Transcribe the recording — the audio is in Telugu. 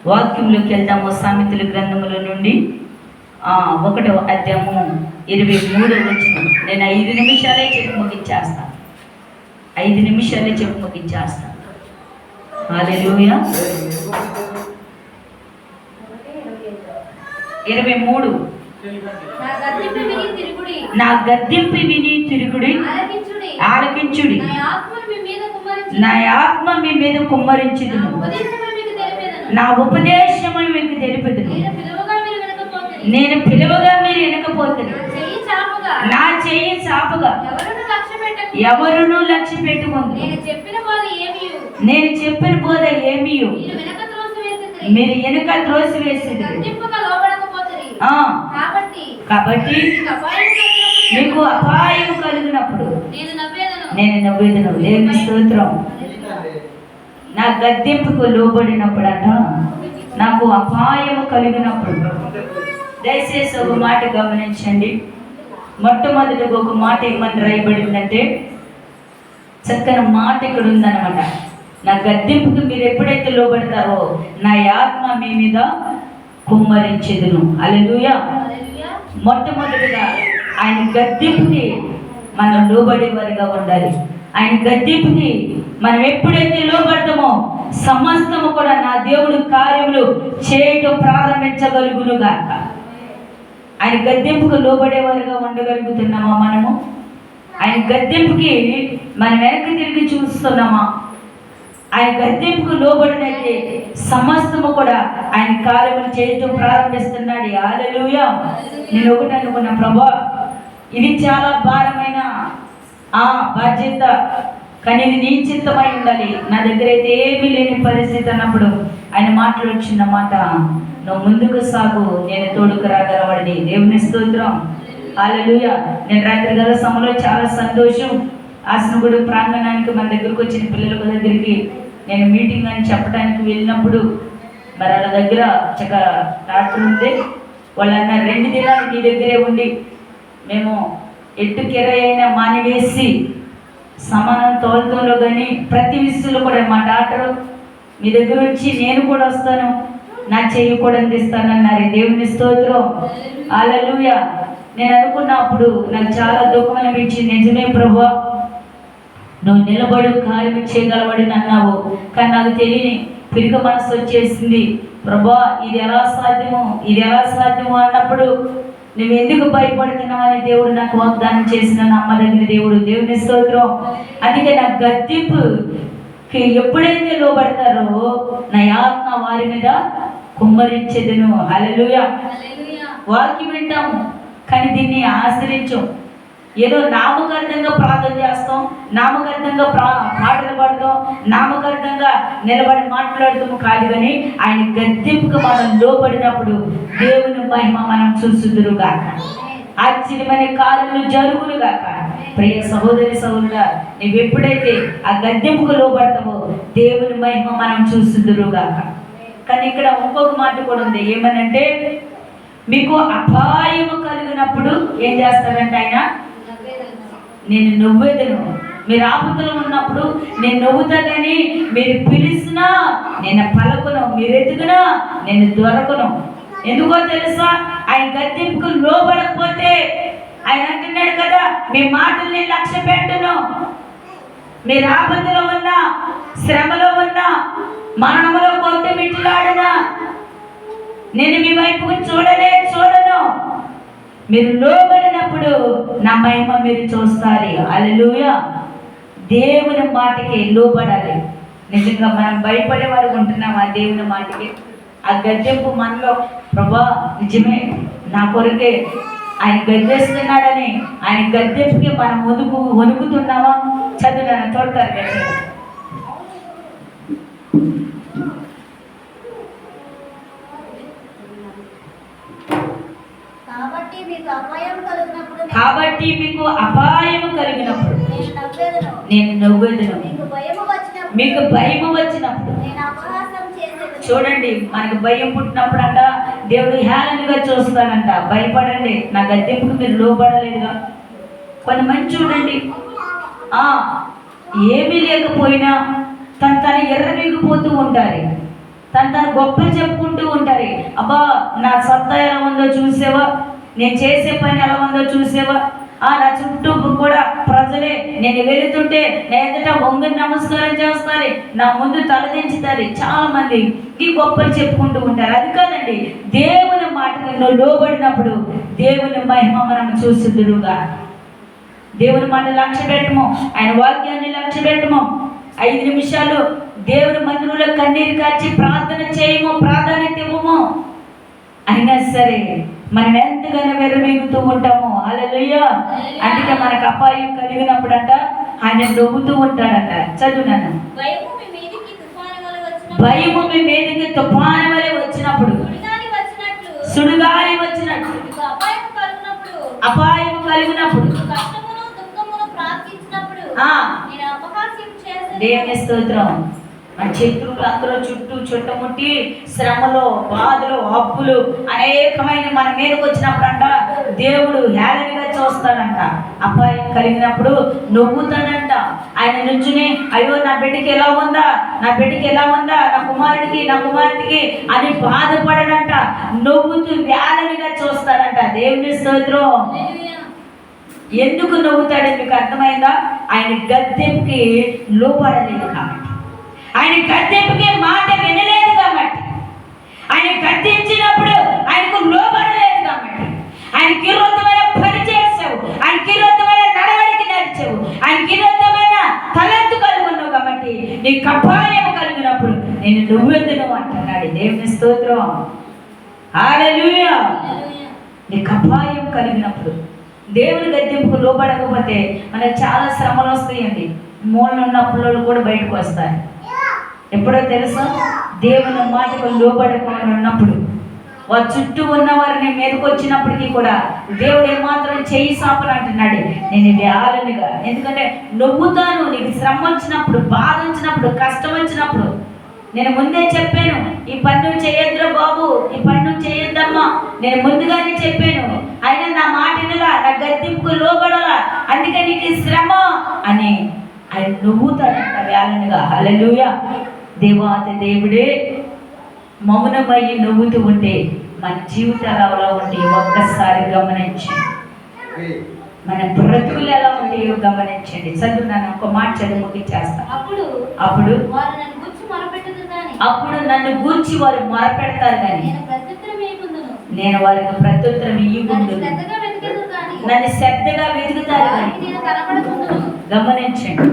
వాక్యంలోకి వెళ్దాము. సామెతల గ్రంథముల నుండి 1వ అధ్యాయము 23వ వచనం. నేను 5 నిమిషాలే చెప్పి ముగించేస్తాను. 5 నిమిషాలే చెప్పి ముగించేస్తాను. హల్లెలూయా. 23. నా గద్దింపు విని తిరుగుడి, ఆలకించుడి. నా ఆత్మ మీ మీద కుమ్మరించుదును, నా ఉపదేశము మీకు తెలిపెదను. నేను పిలువగా మీరు వినకపోతే, నా చెయ్యి చాపగా ఎవరును లక్ష్య పెట్టుకుంది. నేను చెప్పిన బోధ ఏమీ మీరు వెనుక త్రోసివేసింది. కాబట్టి మీకు అపాయం కలిగినప్పుడు నేను నవ్వేదను. దేవుని స్తోత్రం. నా గద్దెంపుకు లోబడినప్పుడట నాకు అపాయం కలిగినప్పుడు. దయచేసి ఒక మాట గమనించండి. మొట్టమొదటి ఒక మాట ఏమని రాయబడిందంటే, చక్కని మాట ఇక్కడ ఉందన్నమాట. నా గద్దెంపుకు మీరు ఎప్పుడైతే లోబడతారో నా ఆత్మ మీ మీద కుమ్మరించెదను. హల్లెలూయా. మొట్టమొదటిగా ఆయన గద్దెంపుకి మనం లోబడేవారిగా ఉండాలి. ఆయన గద్దెంపుకి మనం ఎప్పుడైతే లోబడతామో సమస్తము కూడా నా దేవుడు కార్యములు చేయటం ప్రారంభించగలుగునుగాక. ఆయన గద్దెంపుకు లోబడేవారిగా ఉండగలుగుతున్నామా మనము? ఆయన గద్దెంపుకి మనం వెనక్కి తిరిగి చూస్తున్నామా? ఆయన గద్దెంపుకు లోబడినట్లే సమస్తము కూడా ఆయన కార్యములు చేయటం ప్రారంభిస్తున్నాడు. హల్లెలూయా. నేను ఒకటి అనుకున్నా, ప్రభా ఇది చాలా భారమైన బాధ్యత, కానీ ఇది నీ చిత్తమై ఉండాలి. నా దగ్గర అయితే ఏమీ లేని పరిస్థితి అన్నప్పుడు ఆయన మాట్లాడుచున్న మాట, నువ్వు ముందుకు సాగు, నేను తోడుకు రాగలవాడిని. దేవుని స్తోత్రం. హల్లెలూయా. నేను రాత్రి గల సమయంలో చాలా సంతోషం. ఆసనగుడి ప్రాంగణానికి మన దగ్గరకు వచ్చిన పిల్లల దగ్గరికి నేను మీటింగ్ అని చెప్పడానికి వెళ్ళినప్పుడు మరి వాళ్ళ దగ్గర చక్క డాక్టర్ ఉంది. వాళ్ళు అన్నారు, 2 దినాలు నీ దగ్గరే ఉండి మేము ఎట్టు కిరాయి అయినా మానివేసి సమానం తోలుతోలో కానీ ప్రతి విషయంలో కూడా మా డాక్టర్ మీ దగ్గర వచ్చి నేను కూడా వస్తాను, నా చెయ్యి కూడా అందిస్తానన్నారు. దేవుని స్తోత్రం. హల్లెలూయా. నేను అనుకున్నప్పుడు నాకు చాలా దుఃఖం అనిపించింది. నిజమే ప్రభువా, నువ్వు నిలబడు కార్యం చేయగలవాడిని అన్నావు, కానీ నాకు తెలియని పిరిక మనసు వచ్చేసింది. ప్రభా ఇది ఎలా సాధ్యము అన్నప్పుడు నువ్వు ఎందుకు భయపడుతున్నావు అని దేవుడు నాకు వాగ్దానం చేసిన నమ్మదగిన దేవుడు. దేవుని స్తోత్రం. అందుకే నా గద్దెంపుకి ఎప్పుడైతే లోబడతారో నా ఆత్మ వారి మీద కుమ్మరించెదను. హల్లెలూయా. వాక్యం వింటాము కానీ దీన్ని ఆశ్రయించం. ఏదో నామకార్థంగా ప్రార్థన చేస్తాం, నామకార్థంగా పాటలు పాడతాం, నామకార్థంగా నిలబడి మాట్లాడుతాము కాదు. కానీ ఆయన గద్దెంపుకు మనం లోబడినప్పుడు దేవుని మహిమ మనం చూసుదురుగాక, ఆశ్చర్యమైన కార్యములు జరుగునుగాక. ప్రియ సహోదరి సహోదరుడా, నువ్వు ఎప్పుడైతే ఆ గద్దెంపుకు లోబడతావో దేవుని మహిమ మనం చూసుదురుగాక. కానీ ఇక్కడ ఇంకొక మాట కూడా ఉంది. ఏమనంటే, మీకు అపాయము కలిగినప్పుడు ఏం చేస్తారంటే ఆయన, నేను నవ్వేదను. మీరు ఆపదలో ఉన్నప్పుడు నేను నవ్వుతా, కానీ మీరు పిలిచినా నేను పలకను, మీరు ఎదుగునా నేను దొరకను. ఎందుకో తెలుసా? ఆయన గద్దెంపుకు లోబడకపోతే ఆయన అంటున్నాడు కదా, మీ మాటల్ని లక్ష్య పెట్టును. మీరు ఆపదలో ఉన్నా, శ్రమలో ఉన్నా, మరణంలో కొట్టుమిట్లాడినా నేను మీ వైపుకు చూడను. మీరు లోబడినప్పుడు నా మహిమ మీరు చూస్తారు. హల్లెలూయా. దేవుని మాటకి లోబడాలి. నిజంగా మనం భయపడే వారు ఉంటున్నాం ఆ దేవుని మాటకి. ఆ గద్దెంపు మనలో, ప్రభా నిజమే నా కొరకే ఆయన గద్దెస్తున్నాడని ఆయన గద్దెంపుకి మనం వణుకుతున్నామా? చదువులను తోడతారు కదా. కాబట్టి మీకు అపాయం కలిగినప్పుడు నేను నవ్వేదను. మీకు భయం వచ్చినప్పుడు, చూడండి మనకు భయం పుట్టినప్పుడు అంట దేవుడు హేళనగా చూస్తానంట. భయపడండి, నా గద్దెంపుకు మీరు లోబడలేదుగా. కొంతమంది చూడండి ఏమీ లేకపోయినా తను ఎర్రమిగిపోతూ ఉంటారు. తను గొప్పలు చెప్పుకుంటూ ఉంటారు. అబ్బా నా సత్తా ఎలా ఉందో చూసేవా, నేను చేసే పని ఎలా ఉందో చూసేవా, నా చుట్టూ కూడా ప్రజలే నేను వెళుతుంటే నా ఎదుట వంగని నమస్కారం చేస్తారు, నా ముందు తలదించుతారు. చాలా మంది ఈ గొప్పలు చెప్పుకుంటూ ఉంటారు. అది కాదండి, దేవుని మాటకు లోబడినప్పుడు దేవుని మహిమ మనం చూసుదురుగా. దేవుని మాట లక్ష్య పెట్టము, ఆయన వాక్యాన్ని లక్ష్య పెట్టము. 5 నిమిషాలు దేవుని మందిరంలో కన్నీరు కార్చి ప్రార్థన చేయము, ప్రాధాన్యత ఇవ్వము. అయినా సరే మనం ఎంతగానో వెర్రమీగుతూ ఉంటాము. హల్లెలూయా. అందుకే మనకు అపాయం కలిగినప్పుడంట ఆయన నవ్వుతూ ఉంటాడంట. చదువునాను. భయము మీ మీదకి తుఫాను వలె వచ్చినప్పుడు, సుడిగాలి వచ్చినట్లు, అపాయం కలిగినప్పుడు, దేవుని స్తోత్రం. మన శత్రువులు అందరూ చుట్టూ చుట్టముట్టి శ్రమలో, బాధలు, అప్పులు అనేకమైన మన మీదకి వచ్చినప్పుడంట దేవుడు హేళనగా చూస్తాడంట. అపాయం కలిగినప్పుడు నవ్వుతాడంట. ఆయన నుంచుని అయ్యో నా బిడ్డకి ఎలా ఉందా, నా బిడ్డకి ఎలా ఉందా, నా కుమారుడికి, నా కుమార్తెకి అని బాధపడడంట. నవ్వుతూ హేళనగా చూస్తాడంట. దేవుని స్తోత్రం. ఎందుకు నవ్వుతాడని మీకు అర్థమైందా? ఆయన గద్దెంపుకి లోపడలేదు కాబట్టి, ఆయన గద్దెంపుకి మాట వినలేదు కాబట్టి, ఆయన గద్దెంచినప్పుడు ఆయనకు లోబడలేదు కాబట్టి, ఆయనకి విరోధమైన పని చేసావు, ఆయనకి విరోధమైన నడవడికి నడిచావు, ఆయనకి విరోధమైన తలంతు కలిగి ఉన్నావు కాబట్టి నీకు అపాయం కలిగినప్పుడు నేను నువ్వెందును అంటున్నాడు. దేవుని స్తోత్రం. హల్లెలూయా. నీకు అపాయం కలిగినప్పుడు దేవుని గద్దెంపుకు లోబడకపోతే మనకు చాలా శ్రమలు వస్తాయండి. మూలన ఉన్న పిల్లలు కూడా బయటకు వస్తాయి. ఎప్పుడో తెలుసా? దేవుని మాటకు లోబడకుండా ఉన్నప్పుడు వారి చుట్టూ ఉన్న వారిని మీదకి వచ్చినప్పటికీ కూడా దేవుడు ఏమాత్రం చెయ్యి సాపలు అంటున్నాడు, నేను వేయాలనిగా. ఎందుకంటే నవ్వుతాను. నీకు శ్రమ వచ్చినప్పుడు, బాధ వచ్చినప్పుడు, కష్టం వచ్చినప్పుడు నేను ముందే చెప్పాను, ఈ పని నువ్వు చేయొద్దురా బాబు, ఈ పని నువ్వు చేయొద్దమ్మా, నేను ముందుగానే చెప్పాను. అయినా నా మాట వినలా, నా గద్దెంపుకు లోబడలా, అందుకే నీకు శ్రమ అని ఆయన నవ్వుతాడంట వేళనిగా. హల్లెలూయా. దేవాతి దేవుడే మౌనమయ్యి నవ్వుతూ ఉంటే మన జీవితాలు ఎలా ఉంటాయో ఒక్కసారి గమనించండి. మన బ్రతుకులు ఎలా ఉంటాయో గమనించండి. చదువు నన్ను ఒక మాట చదువు ముగించేస్తాను. అప్పుడు నన్ను గూర్చి వారు మొరపెడతారు కానీ నేను వారికి ప్రత్యుత్తరం ఇయ్యకుందు, నన్ను శ్రద్ధగా వెతుకుతారు కానీ. గమనించండి.